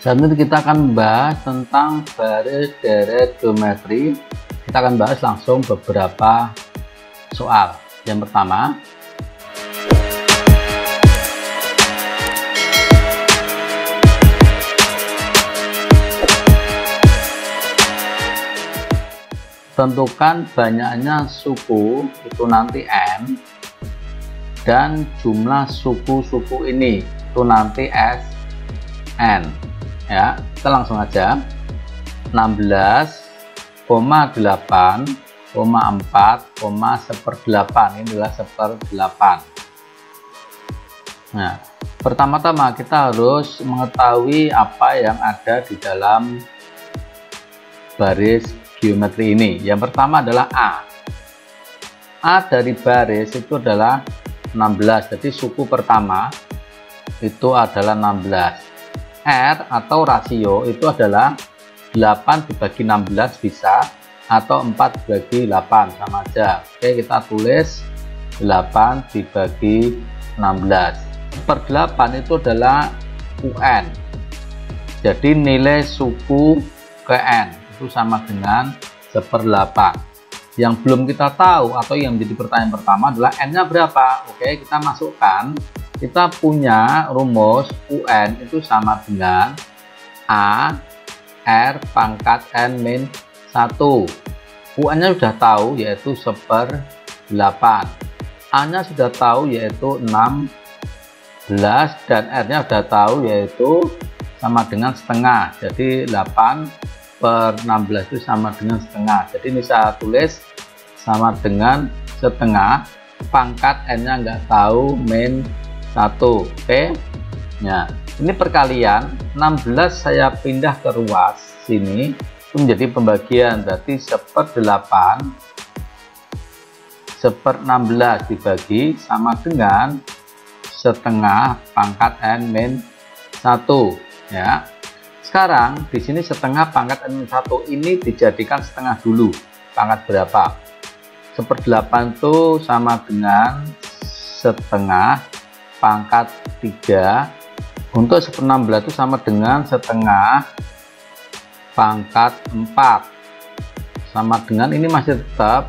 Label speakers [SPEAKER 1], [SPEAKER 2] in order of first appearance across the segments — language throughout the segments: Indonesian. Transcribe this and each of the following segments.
[SPEAKER 1] Saat ini kita akan membahas tentang baris deret geometri. Kita akan bahas langsung beberapa soal. Yang pertama, tentukan banyaknya suku, itu nanti n, dan jumlah suku-suku ini itu nanti Sn. Ya, kita langsung aja. 16,8,4, 1/8, ini adalah 1/8. Nah, pertama-tama kita harus mengetahui apa yang ada di dalam baris geometri ini. Yang pertama adalah A. A dari baris itu adalah 16, jadi suku pertama itu adalah 16. R atau rasio itu adalah 8 dibagi 16 bisa, atau 4 dibagi 8 sama aja. Oke, kita tulis 8 dibagi 16. 1/8 itu adalah UN. Jadi nilai suku ke N itu sama dengan 1/8. Yang belum kita tahu atau yang menjadi pertanyaan pertama adalah N-nya berapa. Oke, kita masukkan. Kita punya rumus UN itu sama dengan A R pangkat N min 1. UN-nya sudah tahu yaitu 1/8. A-nya sudah tahu yaitu 16 dan R-nya sudah tahu yaitu sama dengan setengah. Jadi 8/16 itu sama dengan setengah. Jadi ini saya tulis sama dengan setengah, pangkat N-nya nggak tahu, min 1. Oke. Nah, ini perkalian 16 saya pindah ke ruas sini itu menjadi pembagian, berarti 1/8 1/16 dibagi sama dengan setengah pangkat N min 1. Ya. Sekarang di sini setengah pangkat N min 1 ini dijadikan setengah dulu. Pangkat berapa? 1/8 itu sama dengan setengah pangkat 3. Untuk 1/16 itu sama dengan setengah pangkat 4. Sama dengan ini masih tetap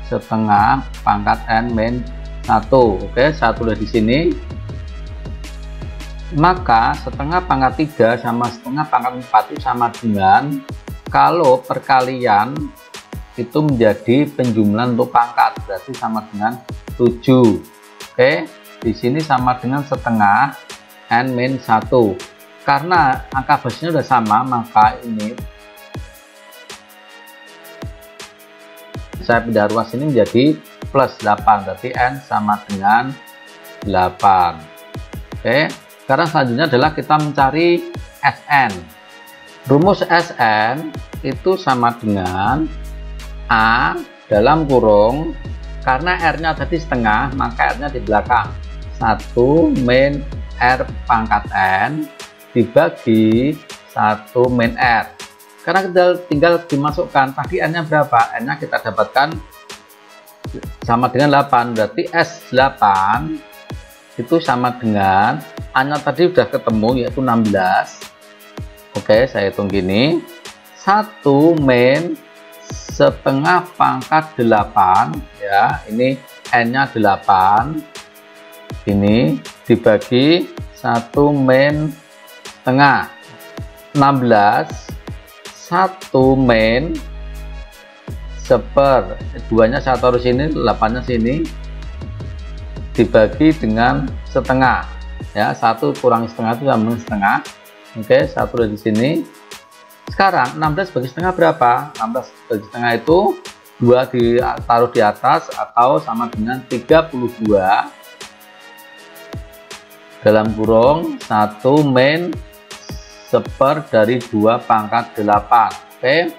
[SPEAKER 1] setengah pangkat N min 1. Oke, saya tulis di sini. Maka setengah pangkat 3 sama setengah pangkat 4 itu sama dengan, kalau perkalian itu menjadi penjumlahan untuk pangkat, berarti sama dengan 7. Oke, di sini sama dengan setengah N min 1. Karena angka basisnya sudah sama, maka ini saya pindah ruas ini menjadi plus 8, berarti N sama dengan 8. Oke, sekarang selanjutnya adalah kita mencari Sn. Rumus Sn itu sama dengan A dalam kurung, karena R-nya tadi setengah, maka R-nya di belakang, 1 min R pangkat N dibagi 1 min R. Karena kita tinggal dimasukkan, tadi N-nya berapa? N-nya kita dapatkan sama dengan 8, berarti S8 itu sama dengan A-nya tadi sudah ketemu yaitu 16. Oke, saya hitung gini, 1 min setengah pangkat 8, ya, ini N-nya 8, ini dibagi 1 min setengah 16, 1 min 2-nya saya taruh sini, 8-nya sini, dibagi dengan setengah, ya, 1 kurang setengah itu sama dengan setengah. Oke, saya tulis di sini. Sekarang 16 bagi setengah berapa? 16 bagi setengah itu 2 ditaruh di atas atau sama dengan 32 dalam kurung 1 min 1/2 pangkat 8. Oke.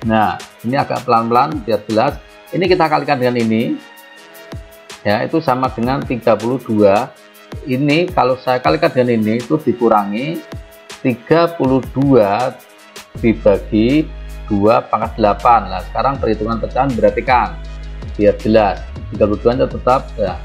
[SPEAKER 1] Nah, ini agak pelan-pelan biar jelas. Ini kita kalikan dengan ini. Ya, itu sama dengan 32. Ini kalau saya kalikan dengan ini itu dikurangi 32 dibagi 2 pangkat 8. Nah, sekarang perhitungan pecahan berarti kan biar jelas 32 tetap ya,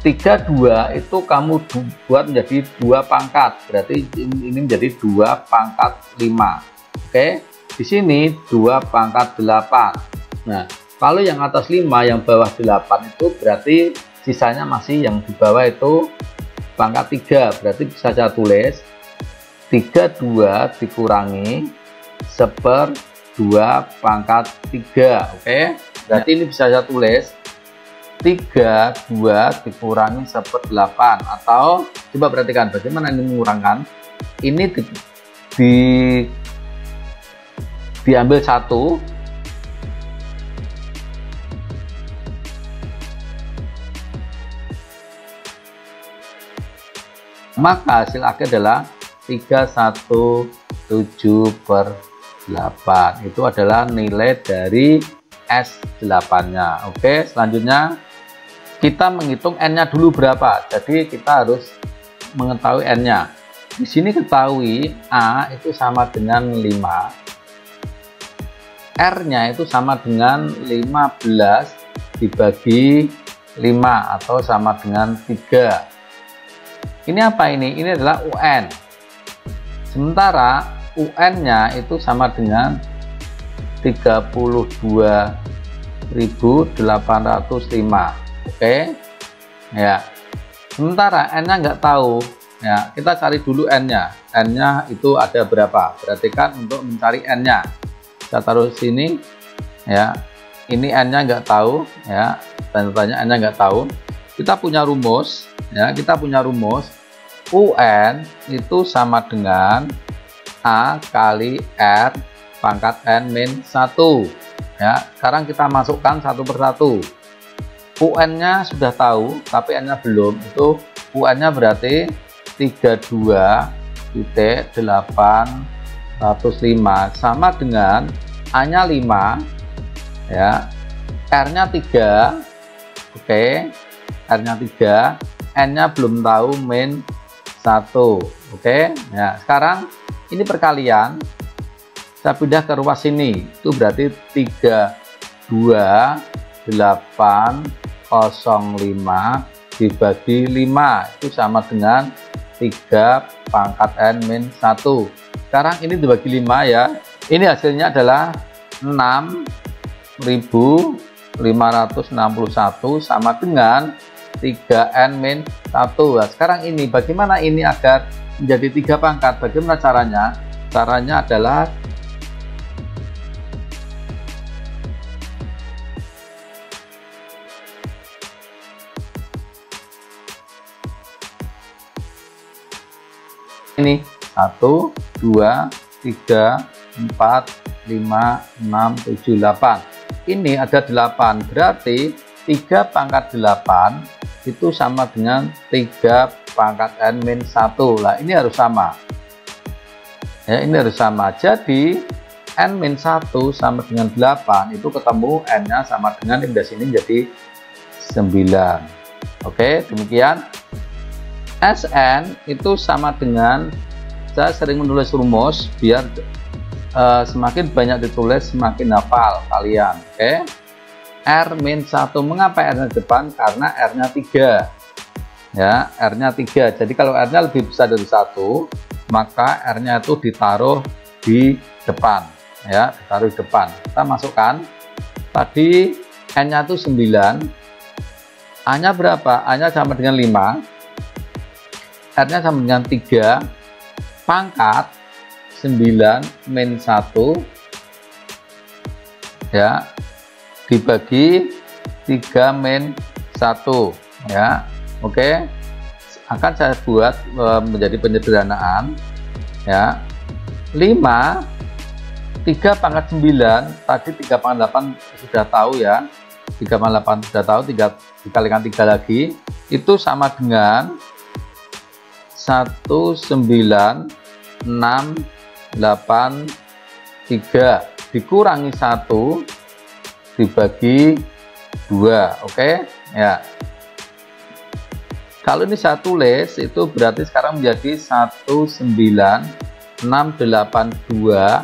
[SPEAKER 1] 32 itu kamu buat menjadi 2 pangkat, berarti ini menjadi 2 pangkat 5. Oke, di sini 2 pangkat 8. Nah, kalau yang atas 5, yang bawah 8 itu berarti sisanya masih yang di bawah itu pangkat 3. Berarti bisa saya tulis 32 dikurangi 1/2 pangkat 3. Oke, berarti ini bisa saya tulis 32 dikurangi 1/8, atau coba perhatikan bagaimana ini mengurangkan. Ini diambil 1, maka hasil akhir adalah 317/8. Itu adalah nilai dari S8-nya. Oke, selanjutnya kita menghitung N-nya dulu berapa. Jadi kita harus mengetahui N-nya. Di sini ketahui A itu sama dengan 5. R-nya itu sama dengan 15 dibagi 5 atau sama dengan 3. Ini apa ini? Ini adalah UN. Sementara UN-nya itu sama dengan 32.805. Oke. Ya. Sementara N-nya nggak tahu. Ya, kita cari dulu N-nya. N-nya itu ada berapa? Perhatikan untuk mencari N-nya. Kita taruh sini, ya. Ini N-nya nggak tahu, ya. Tanya N-nya nggak tahu. Kita punya rumus, ya. Kita punya rumus UN itu sama dengan A kali R pangkat N-1. Ya. Sekarang kita masukkan satu persatu. UN-nya sudah tahu, tapi N-nya belum. Itu UN-nya berarti 32.805 sama dengan A-nya 5, ya, R-nya 3, oke, R-nya 3, N-nya belum tahu, min 1, oke. Ya, sekarang ini perkalian, saya pindah ke ruas sini, itu berarti 32.805 dibagi 5 itu sama dengan 3 pangkat N-1. Sekarang ini dibagi 5, ya. Ini hasilnya adalah 6.561 sama dengan 3N-1. Nah, sekarang ini bagaimana ini agar menjadi 3 pangkat? Bagaimana caranya? Caranya adalah ini 1, 2, 3, 4, 5, 6, 7, 8. Ini ada 8, berarti 3 pangkat 8 itu sama dengan 3 pangkat N-1. Nah, ini harus sama. Ya, ini harus sama. Jadi N-1 sama dengan 8, itu ketemu N-nya sama dengan ini, sini jadi 9. Oke, demikian. Sn itu sama dengan, saya sering menulis rumus biar semakin banyak ditulis semakin hafal kalian. Oke. R-1, mengapa R-nya depan? Karena R-nya 3, ya, R-nya 3. Jadi kalau R-nya lebih besar dari 1, maka R-nya itu ditaruh di depan, ya, ditaruh di depan. Kita masukkan tadi N-nya itu 9, A-nya berapa? A-nya sama dengan 5, R-nya sama dengan 3 pangkat 9-1, ya, dibagi 3-1, ya. Oke, akan saya buat menjadi penyederhanaan, ya. 5, 3 pangkat 9, tadi 3 pangkat 8 sudah tahu, ya. 3 pangkat 8 sudah tahu, 3 dikalikan 3 lagi, itu sama dengan 19,883 dikurangi 1 dibagi 2. Oke, ya. Kalau ini saya tulis, itu berarti sekarang menjadi 19,682,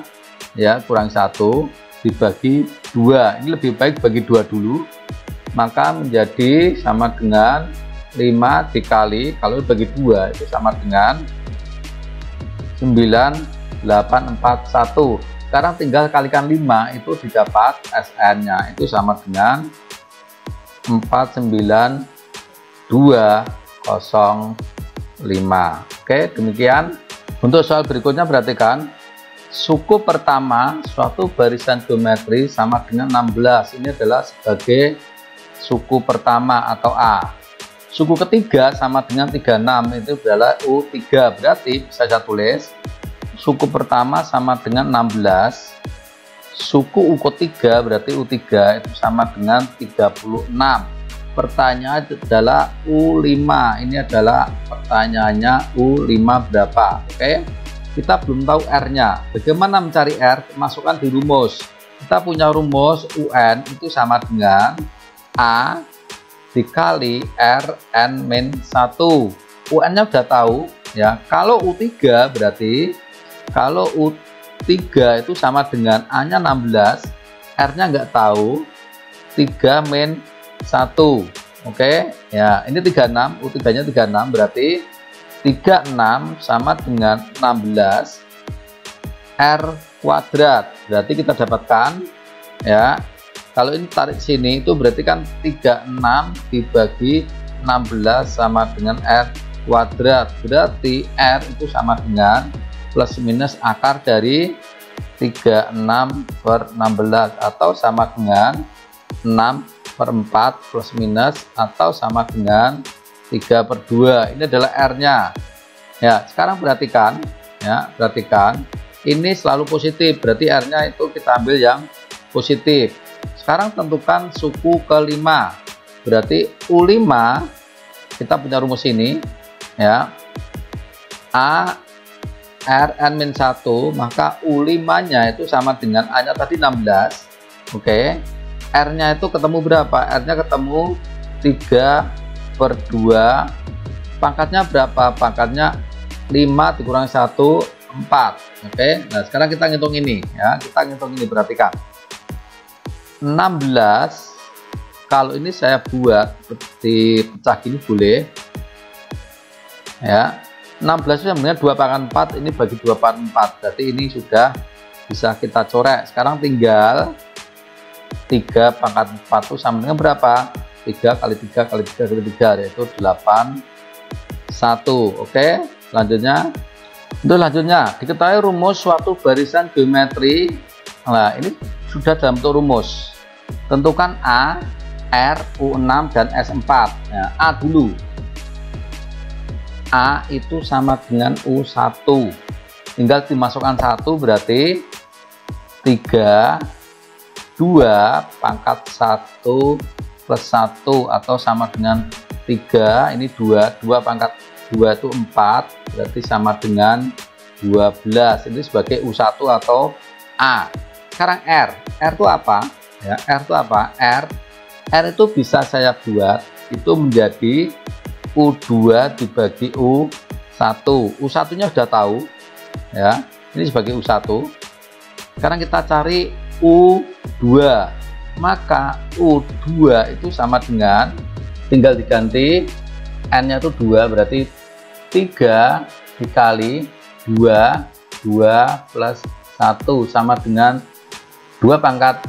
[SPEAKER 1] ya, kurang 1 dibagi 2. Ini lebih baik bagi 2 dulu, maka menjadi sama dengan 5 dikali, kalau bagi 2 itu sama dengan 9841. Sekarang tinggal kalikan 5, itu didapat SN nya itu sama dengan 49205. Oke, demikian. Untuk soal berikutnya perhatikan, suku pertama suatu barisan geometri sama dengan 16. Ini adalah sebagai suku pertama atau A. Suku ketiga sama dengan 36, itu adalah U3. Berarti bisa saya tulis suku pertama sama dengan 16, suku U ketiga berarti U3 itu sama dengan 36. Pertanyaan adalah U5. Ini adalah pertanyaannya U5 berapa. Oke, kita belum tahu R-nya. Bagaimana mencari R? Masukkan di rumus. Kita punya rumus UN itu sama dengan A dikali Rn-1. UN-nya udah tahu ya. Kalau U3 berarti kalau U3 itu sama dengan A-nya 16, R-nya nggak tahu, 3-1. Oke, ya ini 36, U3-nya 36 berarti 36 sama dengan 16 R kuadrat. Berarti kita dapatkan ya, kalau ini tarik sini itu berarti kan 36 dibagi 16 sama dengan R kuadrat. Berarti R itu sama dengan plus minus akar dari 36/16 atau sama dengan 6/4 plus minus atau sama dengan 3/2. Ini adalah R-nya. Ya, sekarang perhatikan ya, perhatikan ini selalu positif, berarti R-nya itu kita ambil yang positif. Sekarang tentukan suku kelima. Berarti U5 kita punya rumus ini ya. A Rn-1, maka U5-nya itu sama dengan A-nya tadi 16. Oke. R-nya itu ketemu berapa? R-nya ketemu 3/2. Pangkatnya berapa? Pangkatnya 5 dikurangi 1, 4. Oke. Nah, sekarang kita ngitung ini ya. Kita ngitung ini, perhatikan. 16, kalau ini saya buat dipecah gini boleh. Ya. 16 itu sebenarnya 2/4, ini bagi 2/4. Berarti ini sudah bisa kita coret. Sekarang tinggal 3/4 itu sama dengan berapa? 3 kali 3 kali 3 kali 3, yaitu 81. Oke, selanjutnya. Untuk selanjutnya, diketahui rumus suatu barisan geometri. Nah, ini sudah dalam bentuk rumus. Tentukan A, R, U6, dan S4. Nah, A dulu. A itu sama dengan U1. Tinggal dimasukkan 1, berarti 3, 2 pangkat 1 plus 1 atau sama dengan 3, ini 2 pangkat 2 itu 4, berarti sama dengan 12. Ini sebagai U1 atau A. Sekarang R itu apa ya? R itu apa? R itu bisa saya buat itu menjadi U2 dibagi U1. U1 nya sudah tahu ya, ini sebagai U1. Sekarang kita cari U2, maka U2 itu sama dengan, tinggal diganti N nya itu 2, berarti 3 dikali 2 plus 1 sama dengan 2 pangkat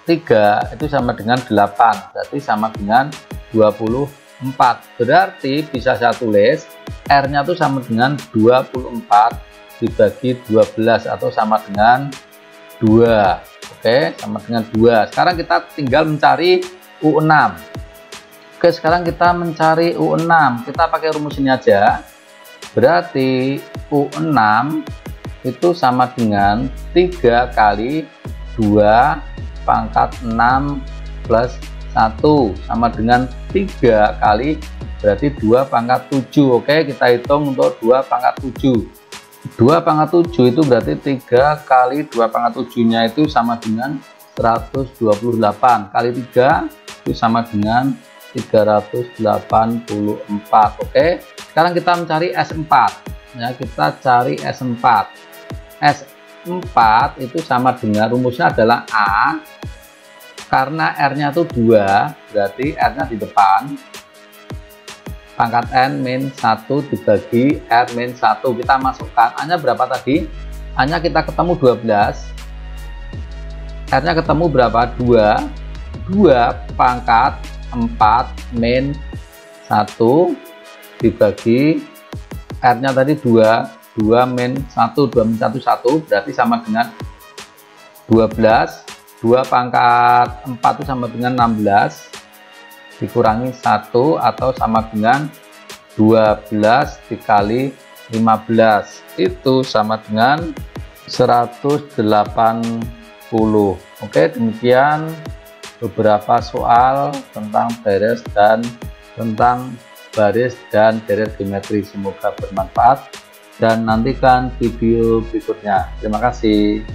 [SPEAKER 1] 3 itu sama dengan 8, berarti sama dengan 24. Berarti bisa saya tulis R nya itu sama dengan 24 dibagi 12 atau sama dengan 2. Oke, sama dengan 2. Sekarang kita tinggal mencari U6. Oke, sekarang kita mencari U6. Kita pakai rumus ini aja. Berarti U6 itu sama dengan 3 kali 2 pangkat 6 plus 1 sama dengan 3 kali berarti 2 pangkat 7. Oke, kita hitung untuk 2 pangkat 7. 2 pangkat 7 itu berarti 3 kali 2 pangkat 7 nya itu sama dengan 128 kali 3 itu sama dengan 384. Oke, sekarang kita mencari S4 ya, kita cari S4. S4 itu sama dengan, rumusnya adalah A, karena R nya itu 2 berarti R nya di depan, pangkat N min 1 dibagi R min 1. Kita masukkan A nya berapa tadi? A nya kita ketemu 12, R nya ketemu berapa? 2 pangkat 4 min 1 dibagi R nya tadi 2 min 1, 2 min 1, 1 berarti sama dengan 12. 2 pangkat 4 itu sama dengan 16 dikurangi 1 atau sama dengan 12 dikali 15 itu sama dengan 180. Oke, demikian beberapa soal tentang baris dan deret geometri. Semoga bermanfaat dan nantikan video berikutnya. Terima kasih.